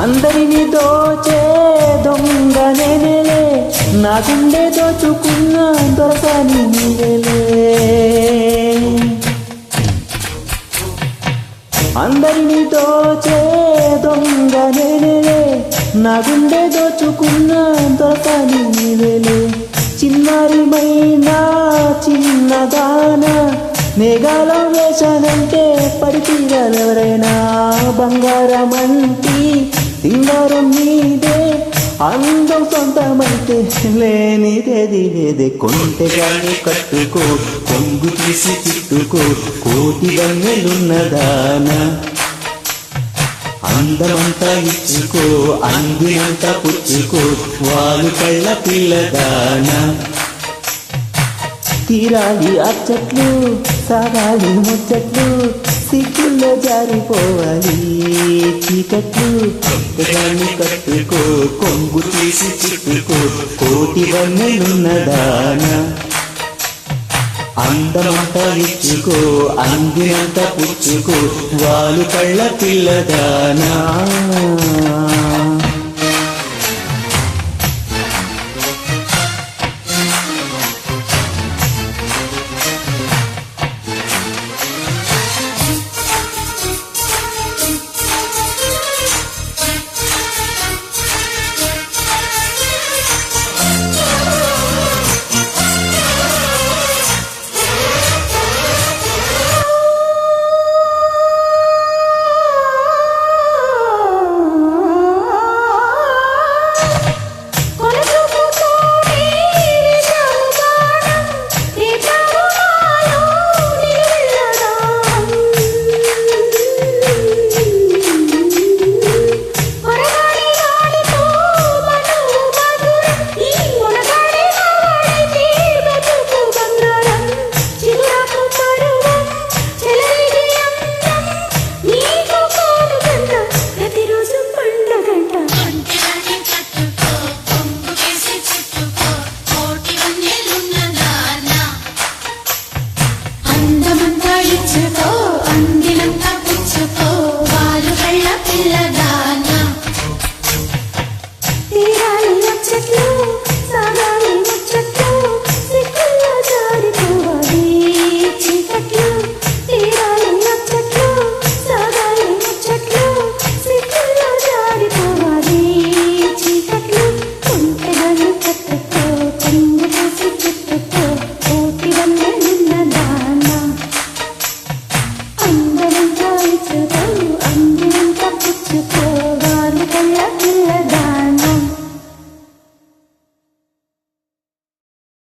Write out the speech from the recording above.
అందరిని దోచే దొంగ నేనేలే, నా గుండె దోచుకున్న దొరకని నీవేలే. అందరిని దోచే దొంగ నేనేలే, నా గుండె దోచుకున్న దొరకని నీవేలే. చిన్నారిమైనా చిన్నదాన మేఘాలం వేశానంటే పడితీరాలెవరైనా. బంగారమంటి సింగారం నీదే, అందం సొంతమైతే లేనిదేది లేదే. కొంటెగానే కట్టుకో, కొంగు తీసి తిట్టుకో, కోటి వన్నెలున్నదానా. అందమంతా ఇచ్చుకో, అందినంతా పుచ్చుకో, వాళ్ళు కళ్ళ పిల్లదానా. తీరాలి అచ్చట్లు, సాగాలి ముచ్చట్లు, సిక్కుల్లో జారిపోవాలి చీకట్లు. దాన్ని కట్టుకో, కొంగు తీసి చుట్టుకో, కోటి వన్నెలున్నదానా. అందమంతా ఇచ్చుకో, అందినంత పుచ్చుకో, వాళ్ళు కళ్ళ పిల్లదానా. అందమంతా ఇచ్చుకో, అందినంతా పుచ్చుకో, వాళ్ళు కళ్ళ పిల్ల.